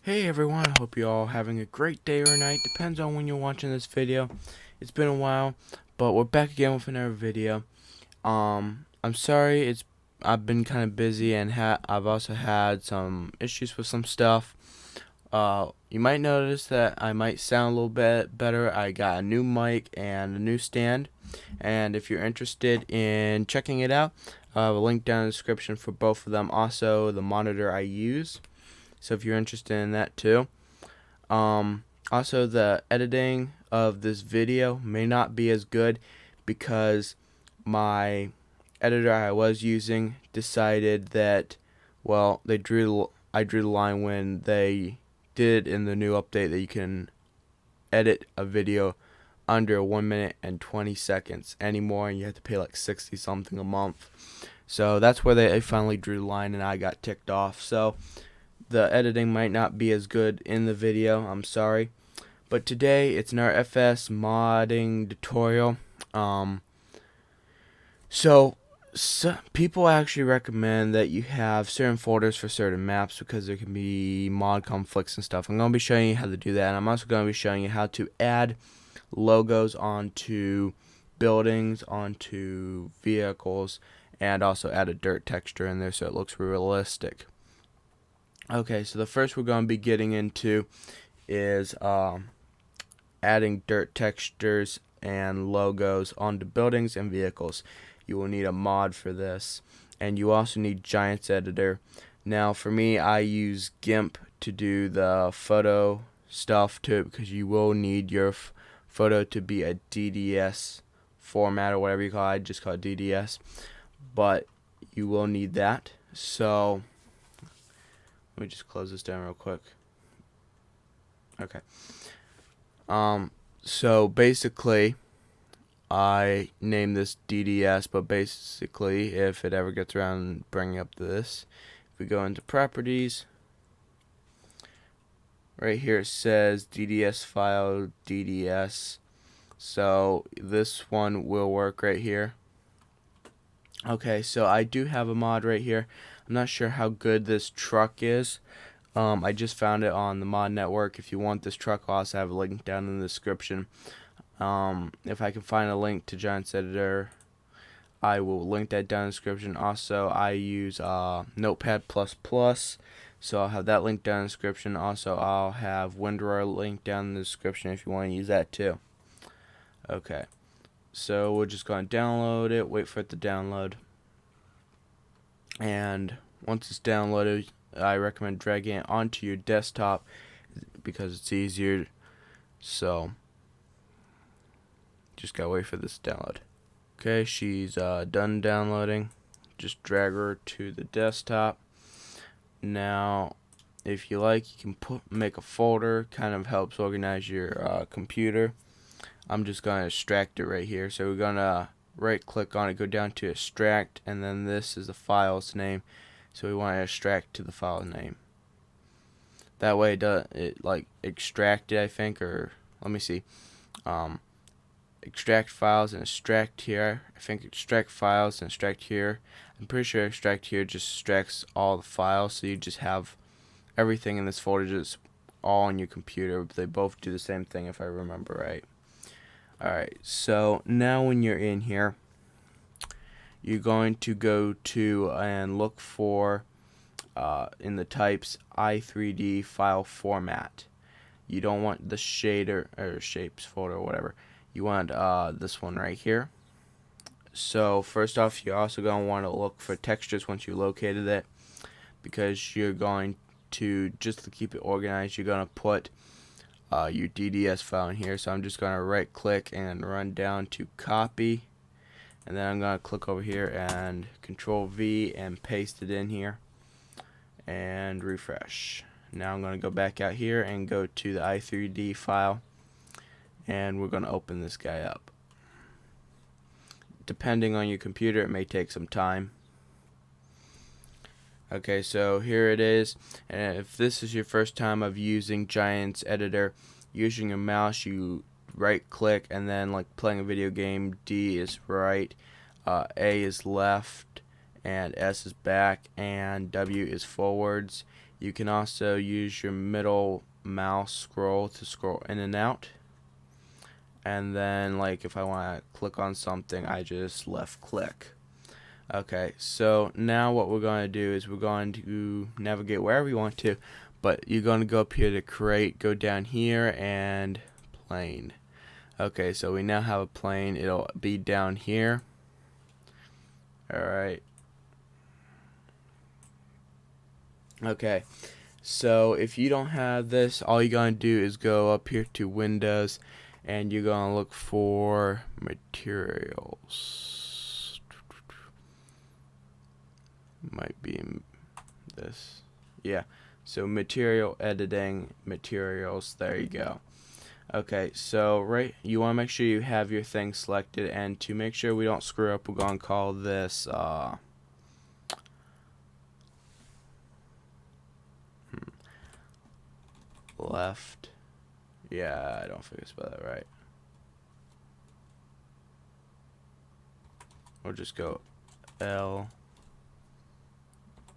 Hey everyone, I hope you're all having a great day or night, depends on when you're watching this video. It's been a while, but we're back again with another video. I'm sorry, I've been kind of busy and I've also had some issues with some stuff. You might notice that I might sound a little bit better. I got a new mic and a new stand, and if you're interested in checking it out, I have a link down in the description for both of them. Also, the monitor I use. So if you're interested in that too. Also, the editing of this video may not be as good because my editor I was using decided that, well, I drew the line when they did in the new update that you can edit a video under 1 minute and 20 seconds anymore, and you have to pay like 60 something a month. So that's where they finally drew the line, and I got ticked off. So the editing might not be as good in the video, I'm sorry. But today it's an RFS modding tutorial. So people actually recommend that you have certain folders for certain maps because there can be mod conflicts and stuff. I'm going to be showing you how to do that, and I'm also going to be showing you how to add logos onto buildings, onto vehicles, and also add a dirt texture in there so it looks realistic. Okay, so the first we're going to be getting into is adding dirt textures and logos onto buildings and vehicles. You will need a mod for this, and you also need Giants Editor. Now for me, I use GIMP to do the photo stuff too, because you will need your photo to be a DDS format or whatever you call it. I just call it DDS, but you will need that. So let me just close this down real quick. Okay. So basically, I named this DDS, but basically, if it ever gets around bringing up this, if we go into properties, right here it says DDS file, DDS. So this one will work right here. Okay, so I do have a mod right here. I'm not sure how good this truck is. I just found it on the mod network. If you want this truck, I'll also have a link down in the description. If I can find a link to Giants Editor, I will link that down in the description. Also, I use Notepad++, so I'll have that link down in the description. Also, I'll have WinRaR link down in the description if you want to use that too. Okay, so we're just going to download it, wait for it to download, and once it's downloaded, I recommend dragging it onto your desktop because it's easier. So just gotta wait for this to download. Okay, she's done downloading. Just drag her to the desktop. Now, if you like, you can make a folder. Kind of helps organize your computer. I'm just gonna extract it right here. So we're gonna right click on it, go down to extract, and then this is the file's name. So we want to extract to the file name. That way it like extracted, I think, or let me see. Extract files and extract here. I think extract files and extract here. I'm pretty sure extract here just extracts all the files, so you just have everything in this folder just all on your computer. They both do the same thing if I remember right. Alright, so now when you're in here, you're going to go to and look for in the types i3D file format. You don't want the shader or shapes folder or whatever. You want this one right here. So first off, you're also going to want to look for textures once you located it, because you're going to, just to keep it organized, you're going to put your DDS file in here. So I'm just going to right click and run down to copy, and then I'm going to click over here and Control V and paste it in here and refresh. Now I'm going to go back out here and go to the i3D file, and we're going to open this guy up. Depending on your computer, it may take some time. Okay, so here it is, and if this is your first time of using Giants Editor, using your mouse, you right click, and then like playing a video game, D is right, A is left, and S is back, and W is forwards. You can also use your middle mouse scroll to scroll in and out. And then, like, if I want to click on something, I just left click. Okay, so now what we're going to do is we're going to navigate wherever you want to, but you're going to go up here to create, go down here, and plane. Okay, so we now have a plane. It'll be down here. Alright. Okay, so if you don't have this, all you're going to do is go up here to Windows, and you're going to look for materials. Might be this. Yeah, so material editing, materials, there you go. Okay, so you want to make sure you have your thing selected, and to make sure we don't screw up, we're going to call this left. Yeah, I don't think I spelled that right. We'll just go L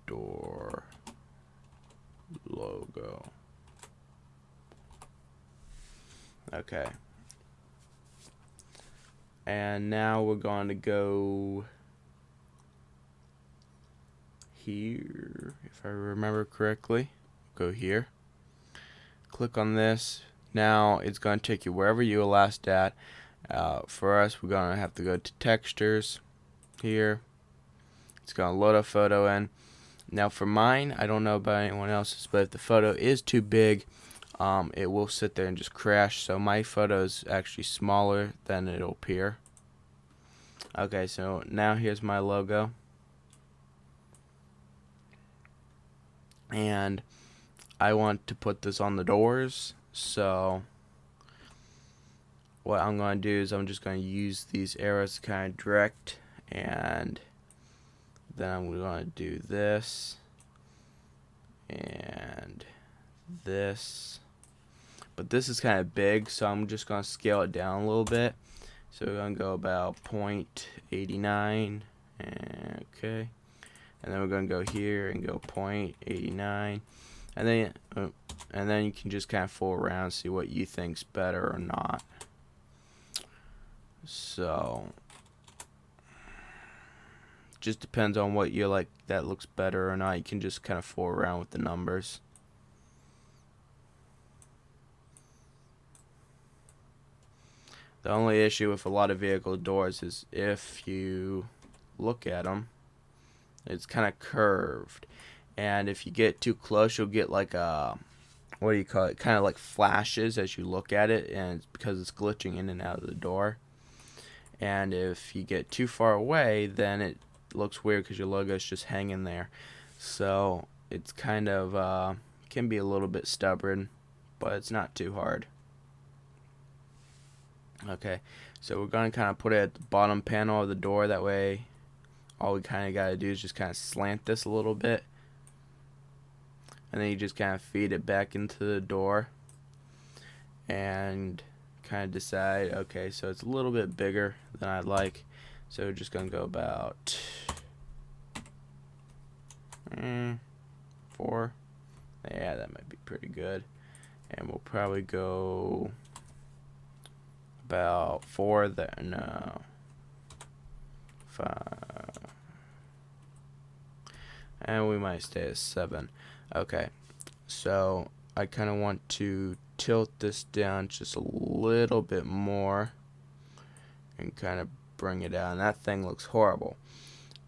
door logo. Okay. And now we're going to go here, if I remember correctly. Go here. Click on this. Now it's going to take you wherever you were last at. For us, we're going to have to go to textures here. It's going to load a photo in. Now for mine, I don't know about anyone else's, but if the photo is too big, it will sit there and just crash. So my photo is actually smaller than it'll appear. Okay, so now here's my logo. And I want to put this on the doors, so what I'm going to do is I'm just going to use these arrows to kind of direct, and then I'm going to do this and this, but this is kind of big, so I'm just going to scale it down a little bit. So we're going to go about 0.89, okay, and then we're going to go here and go 0.89, and then you can just kind of fool around and see what you think's better or not. So just depends on what you like that looks better or not. You can just kind of fool around with the numbers. The only issue with a lot of vehicle doors is if you look at them, it's kind of curved, and if you get too close, you'll get like a, what do you call it, kind of like flashes as you look at it, and it's because it's glitching in and out of the door. And if you get too far away, then it looks weird because your logo is just hanging there. So it's kind of can be a little bit stubborn, but it's not too hard. Okay, so we're going to kind of put it at the bottom panel of the door. That way all we kind of got to do is just kind of slant this a little bit, and then you just kind of feed it back into the door and kind of decide, okay, so it's a little bit bigger than I'd like, so we're just going to go about 4. Yeah, that might be pretty good. And we'll probably go about 4 there. No, 5. And we might stay at 7. Okay, so I kind of want to tilt this down just a little bit more and kind of bring it down. That thing looks horrible.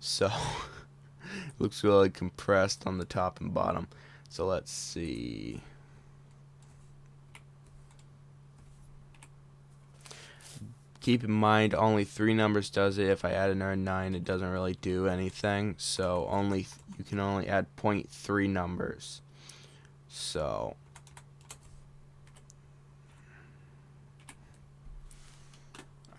So it looks really compressed on the top and bottom. So let's see. Keep in mind, only 3 numbers does it. If I add another 9, it doesn't really do anything. So you can only add 0.3 numbers. So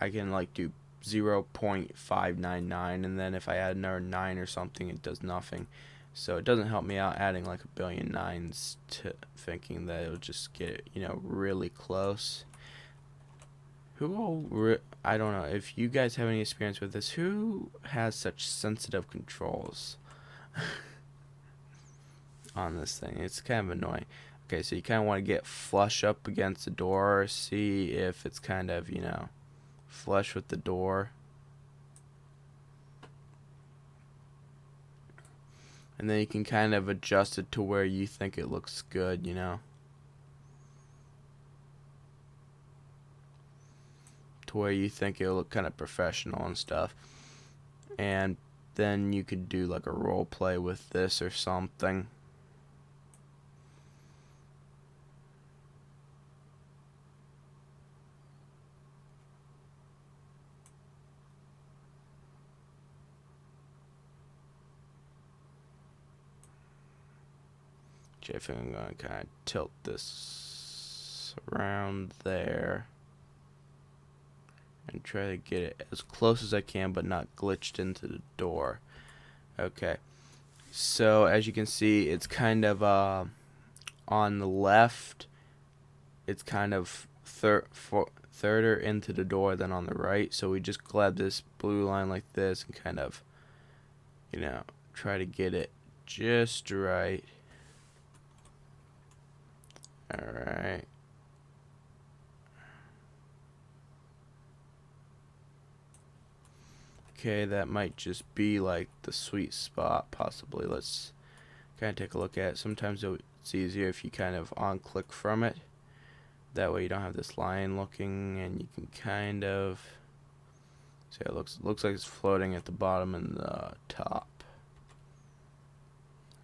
I can like do 0.599, and then if I add another 9 or something, it does nothing. So it doesn't help me out adding like a billion 9s to thinking that it'll just get, you know, really close. I don't know if you guys have any experience with this. Who has such sensitive controls? on this thing. It's kind of annoying. Okay, so you kind of want to get flush up against the door, see if it's kind of, you know, flush with the door. And then you can kind of adjust it to where you think it looks good, you know. To where you think it'll look kind of professional and stuff. And then you could do like a role play with this or something. I think I'm going to kind of tilt this around there and try to get it as close as I can but not glitched into the door. Okay, so as you can see, it's kind of on the left, it's kind of thirder into the door than on the right, so we just grab this blue line like this and kind of, you know, try to get it just right. Alright. Okay, that might just be like the sweet spot, possibly. Let's kind of take a look at it. Sometimes it's easier if you kind of on-click from it. That way you don't have this line looking, and you can kind of see it looks like it's floating at the bottom and the top.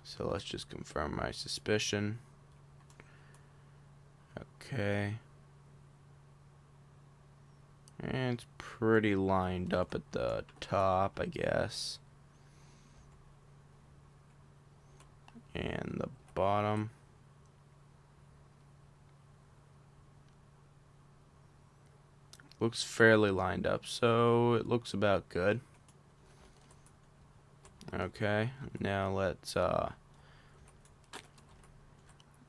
So let's just confirm my suspicion. Okay. And it's pretty lined up at the top, I guess. And the bottom. Looks fairly lined up, so it looks about good. Okay, now let's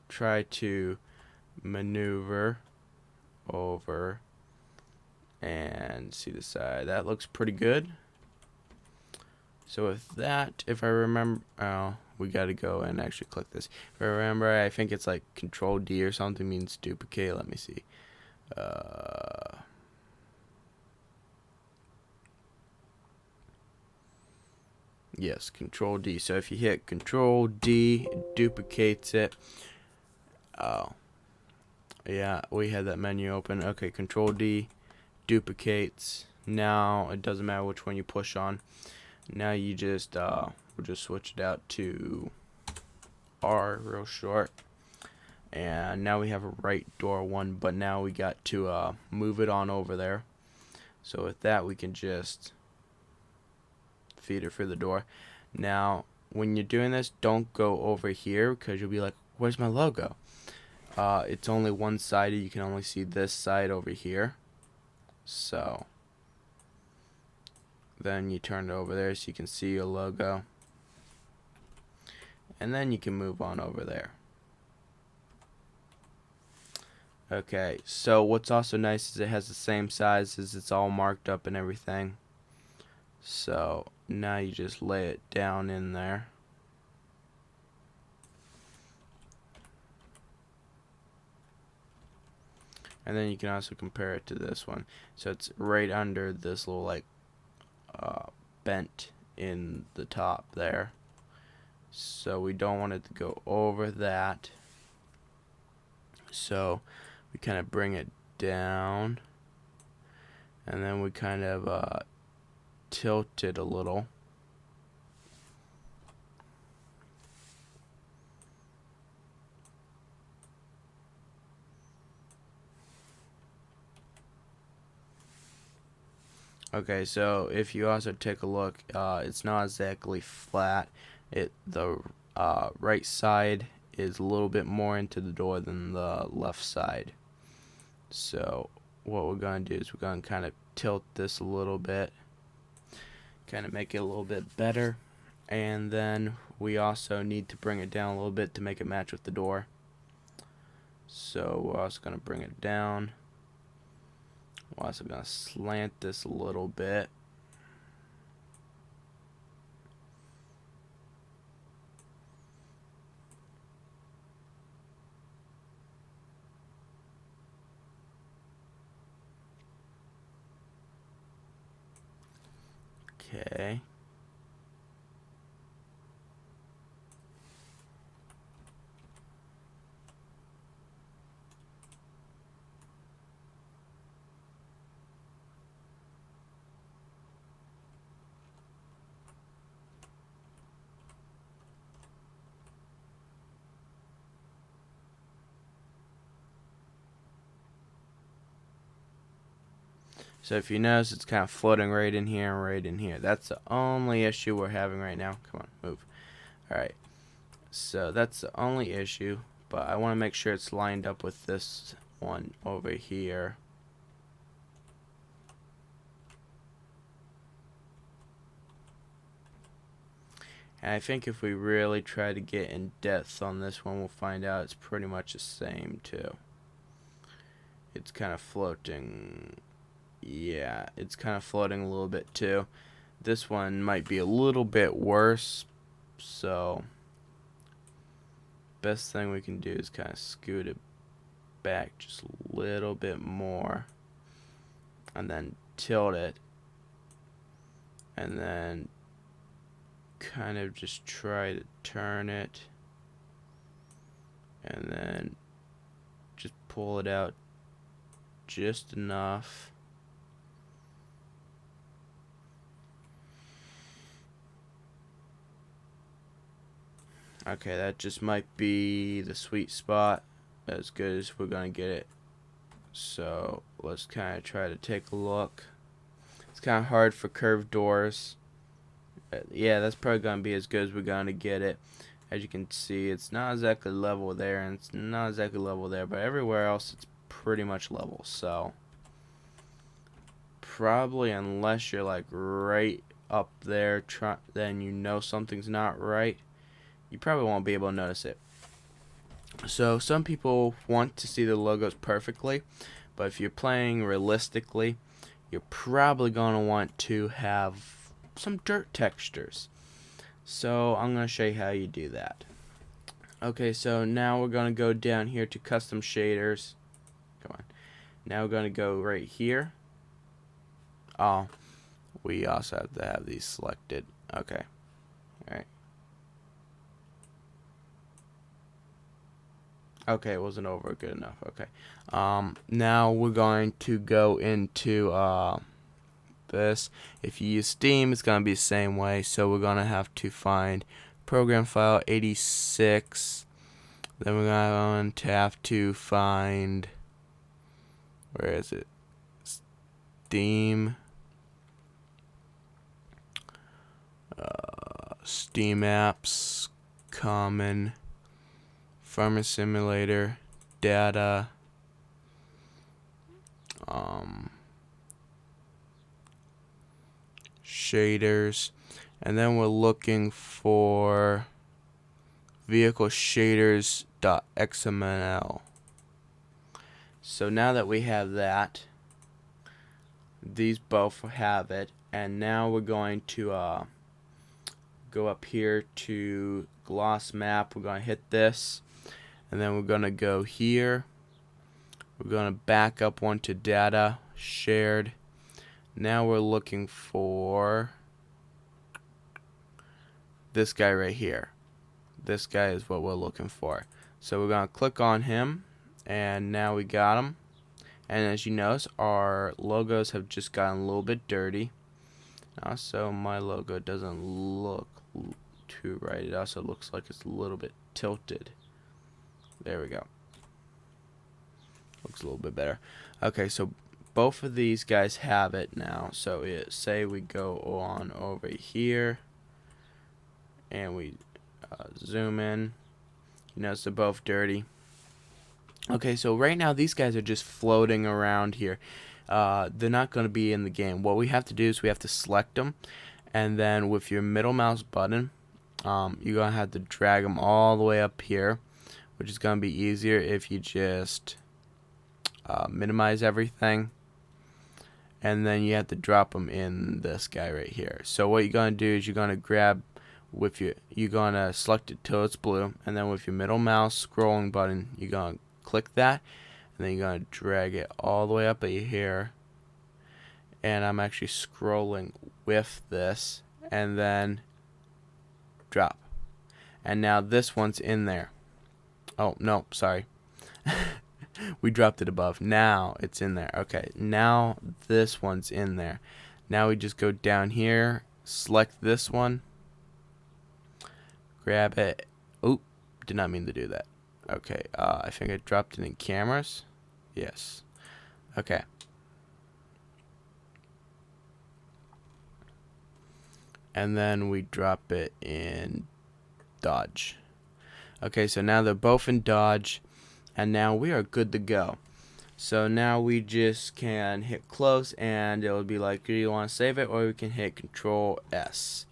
try to maneuver over and see the side. That looks pretty good. So with that, if I remember, we gotta go and actually click this. If I remember, I think it's like Control D or something means duplicate. Let me see. Yes, Control D. So if you hit Control D, it duplicates it. Oh, yeah, we had that menu open. Okay, Control D duplicates. Now it doesn't matter which one you push on. Now you just we'll just switch it out to R real short. And now we have a right door one, but now we got to move it on over there. So with that, we can just feed it through the door. Now when you're doing this, don't go over here because you'll be like, where's my logo? It's only one-sided. You can only see this side over here. So then you turn it over there so you can see your logo, and then you can move on over there. Okay, so what's also nice is it has the same size, as it's all marked up and everything. So now you just lay it down in there. And then you can also compare it to this one. So it's right under this little like bent in the top there. So we don't want it to go over that. So we kind of bring it down. And then we kind of tilt it a little. Okay, so if you also take a look, it's not exactly flat. The right side is a little bit more into the door than the left side. So what we're going to do is we're going to kind of tilt this a little bit, kind of make it a little bit better, and then we also need to bring it down a little bit to make it match with the door. So we're also going to bring it down. We're also going to slant this a little bit. Okay. So if you notice, it's kind of floating right in here and right in here. That's the only issue we're having right now. Come on, move. Alright. So that's the only issue. But I want to make sure it's lined up with this one over here. And I think if we really try to get in depth on this one, we'll find out it's pretty much the same too. It's kind of floating. Yeah, it's kind of floating a little bit too. This one might be a little bit worse, so best thing we can do is kind of scoot it back just a little bit more and then tilt it and then kind of just try to turn it and then just pull it out just enough. Okay, that just might be the sweet spot, as good as we're gonna get it. So let's kind of try to take a look. It's kind of hard for curved doors. Yeah, that's probably gonna be as good as we're gonna get it. As you can see, it's not exactly level there, and it's not exactly level there, but everywhere else it's pretty much level. So probably, unless you're like right up there, then you know something's not right. You probably won't be able to notice it. So some people want to see the logos perfectly, but if you're playing realistically, you're probably going to want to have some dirt textures. So I'm going to show you how you do that. Okay, so now we're going to go down here to custom shaders. Come on. Now we're going to go right here. Oh, we also have to have these selected. Okay. Alright. Okay, it wasn't over good enough. Okay. Now we're going to go into this. If you use Steam, it's going to be the same way. So we're going to have to find program file 86. Then we're going to have to find, where is it? Steam. Steam apps, common, Farmer Simulator, data, shaders, and then we're looking for vehicle shaders.xml. So now that we have that, these both have it, and now we're going to go up here to gloss map. We're going to hit this, and then we're going to go here. We're going to back up one to data, shared. Now we're looking for this guy right here. This guy is what we're looking for. So we're going to click on him, and now we got him. And as you notice, our logos have just gotten a little bit dirty. Also, my logo doesn't look too right. It also looks like it's a little bit tilted. There we go. Looks a little bit better. Okay, so both of these guys have it now. So say we go on over here and we zoom in. You notice they're both dirty. Okay, so right now these guys are just floating around here. They're not going to be in the game. What we have to do is we have to select them, and then with your middle mouse button, you're going to have to drag them all the way up here, which is going to be easier if you just minimize everything, and then you have to drop them in this guy right here. So what you're going to do is you're going to grab with you're going to select it till it's blue, and then with your middle mouse scrolling button, you're going to click that, and then you're going to drag it all the way up at here. And I'm actually scrolling with this, and then drop. And now this one's in there. Oh, no, sorry. We dropped it above. Now it's in there. Okay, now this one's in there. Now we just go down here, select this one, grab it. Oop, did not mean to do that. Okay, I think I dropped it in cameras. Yes. Okay. And then we drop it in Dodge. Okay, so now they're both in Dodge, and now we are good to go. So now we just can hit close, and it will be like, do you want to save it? Or we can hit Control S.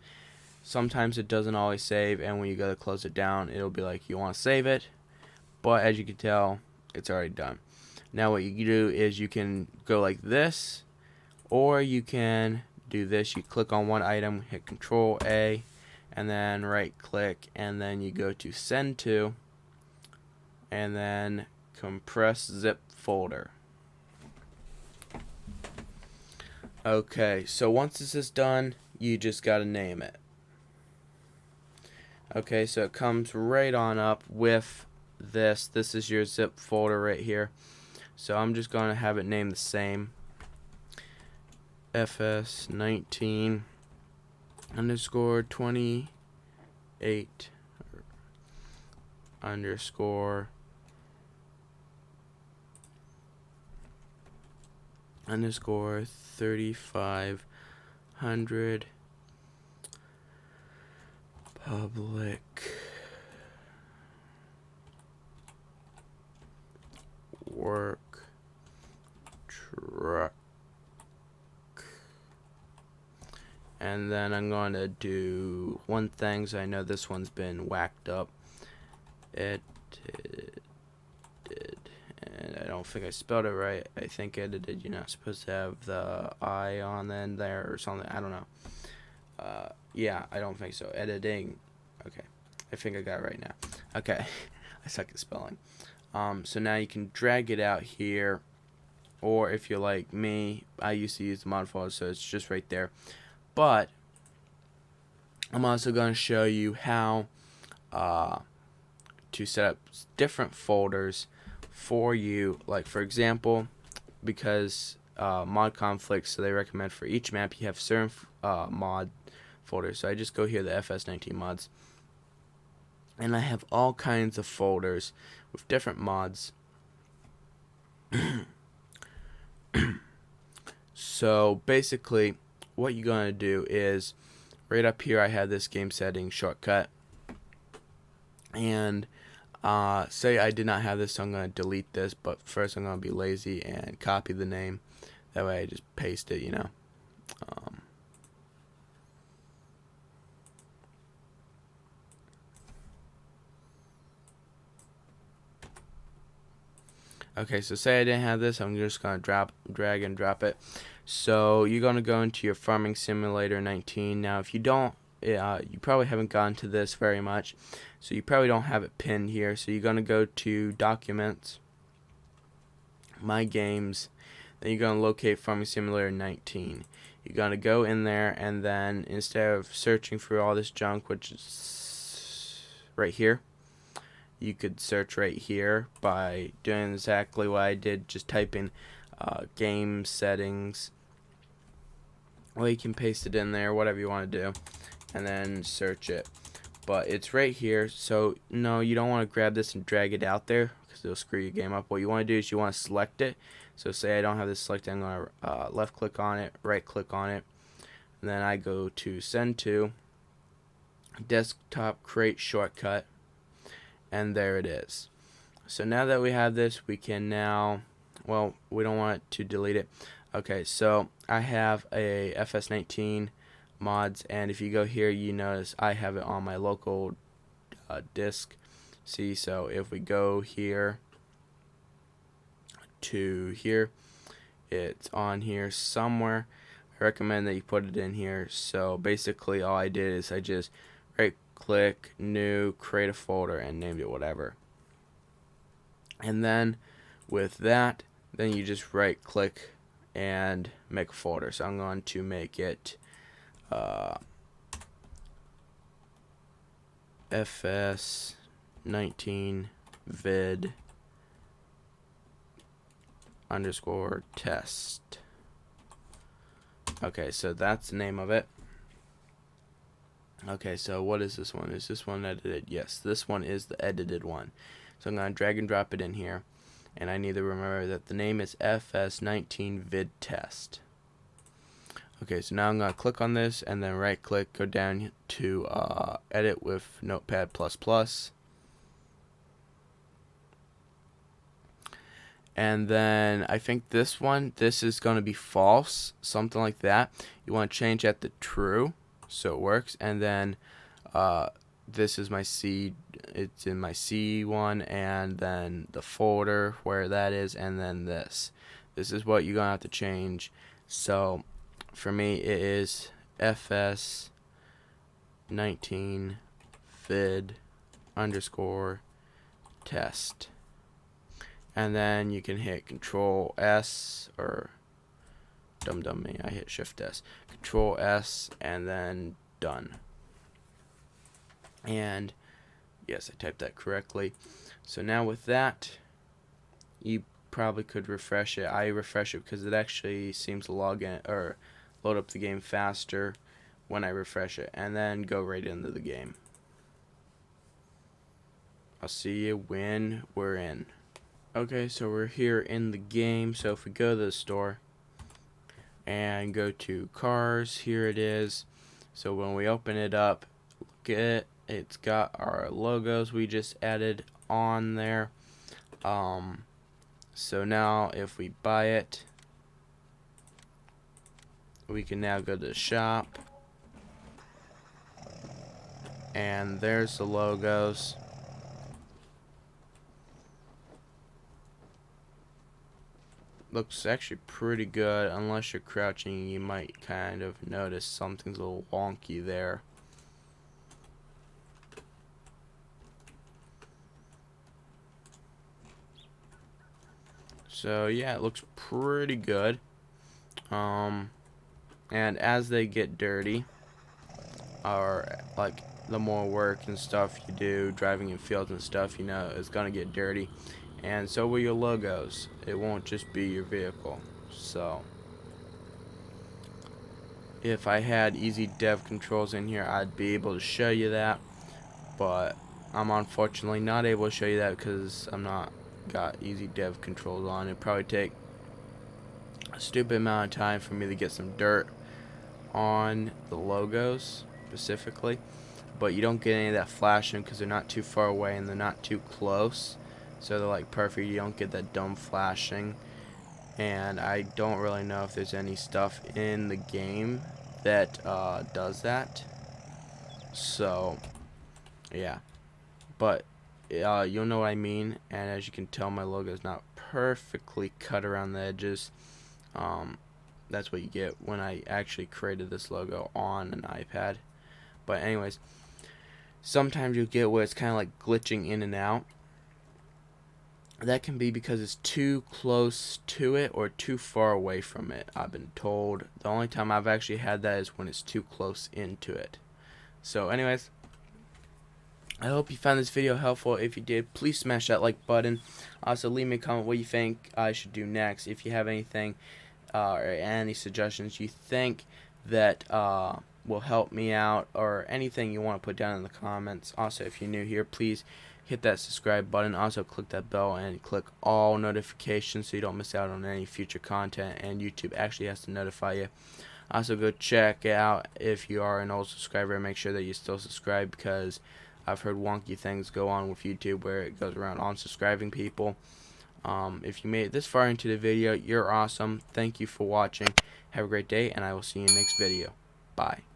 Sometimes it doesn't always save, and when you go to close it down, it'll be like, you want to save it. But as you can tell, it's already done. Now what you do is you can go like this, or you can do this. You click on one item, hit Control A, and then right click, and then you go to send to, and then compress zip folder. Okay, so once this is done, you just gotta name it. Okay, so it comes right on up with this. This is your zip folder right here. So I'm just gonna have it named the same. fs19 underscore 28 underscore 3500 public work truck. And then I'm going to do one thing, so I know this one's been whacked up. And I don't think I spelled it right. I think edited, you're not supposed to have the I on the end there or something. I don't know. Yeah, I don't think so. Editing. Okay. I think I got it right now. Okay. I suck at spelling. So now you can drag it out here. Or if you're like me, I used to use the mod folder, so it's just right there. But I'm also going to show you how to set up different folders for you. Like, for example, because mod conflicts, so they recommend for each map you have certain mod folders. So I just go here, the fs19 mods, and I have all kinds of folders with different mods. So basically what you're going to do is right up here I have this game settings shortcut, and say I did not have this, so I'm going to delete this, but first I'm going to be lazy and copy the name. That way I just paste it, you know. Okay, so say I didn't have this, I'm just going to drag and drop it. So you're going to go into your Farming Simulator 19. Now if you don't, you probably haven't gone to this very much, so you probably don't have it pinned here. So you're going to go to Documents, My Games, then you're going to locate Farming Simulator 19. You're going to go in there, and then instead of searching for all this junk, which is right here, you could search right here by doing exactly what I did, just typing game settings, or you can paste it in there, whatever you want to do, and then search it. But it's right here, so no, you don't want to grab this and drag it out there because it'll screw your game up. What you want to do is you want to select it. So say I don't have this selected, I'm going to left click on it, right click on it, and then I go to send to desktop create shortcut, and there it is. So now that we have this, we can now, well, we don't want to delete it. Okay, so I have a fs19 mods, and if you go here, you notice I have it on my local disk. See, so if we go here to here, it's on here somewhere. I recommend that you put it in here. So basically all I did is I just right click, new, create a folder, and named it whatever. And then with that, then you just right click and make a folder. So I'm going to make it fs19 vid underscore test. Okay, so that's the name of it. Okay, so what is this one? Is this one edited? Yes, this one is the edited one. So I'm going to drag and drop it in here. And I need to remember that the name is fs19 vid test. Okay, so now I'm going to click on this and then right click, go down to edit with Notepad++. And then I think this is going to be false, something like that. You want to change that to true so it works. And then this is my C, it's in my C one, and then the folder where that is, and then this is what you're going to have to change. So for me it is fs19 vid underscore test. And then you can hit Control S, or dumb me, I hit Shift S. Control S and then done. And yes, I typed that correctly. So now with that, you probably could refresh it. I refresh it because it actually seems to log in or load up the game faster when I refresh it, and then go right into the game. I'll see you when we're in. Okay, so we're here in the game. So if we go to the store and go to cars, here it is. So when we open it up, look at it, it's got our logos we just added on there. So now if we buy it, we can now go to the shop, and there's the logos. Looks actually pretty good. Unless you're crouching, you might kind of notice something's a little wonky there. So yeah, it looks pretty good. And as they get dirty, or like the more work and stuff you do, driving in fields and stuff, you know, it's gonna get dirty. And so will your logos. It won't just be your vehicle. So if I had easy dev controls in here, I'd be able to show you that, but I'm unfortunately not able to show you that because I'm not got easy dev controls on. It'd probably take a stupid amount of time for me to get some dirt on the logos specifically, but you don't get any of that flashing because they're not too far away and they're not too close. So they're like perfect. You don't get that dumb flashing. And I don't really know if there's any stuff in the game that does that. So yeah, but you'll know what I mean. And as you can tell, my logo is not perfectly cut around the edges. That's what you get when I actually created this logo on an iPad. But anyways, sometimes you'll get where it's kind of like glitching in and out. That can be because it's too close to it or too far away from it, I've been told. The only time I've actually had that is when it's too close into it. So anyways, I hope you found this video helpful. If you did, please smash that like button. Also, leave me a comment what you think I should do next. If you have anything or any suggestions you think that will help me out, or anything you want to put down in the comments. Also, if you're new here, please hit that subscribe button. Also click that bell and click all notifications so you don't miss out on any future content, and YouTube actually has to notify you. Also go check out if you are an old subscriber, make sure that you still subscribe, because I've heard wonky things go on with YouTube where it goes around unsubscribing people. If you made it this far into the video, you're awesome. Thank you for watching. Have a great day, and I will see you in the next video. Bye.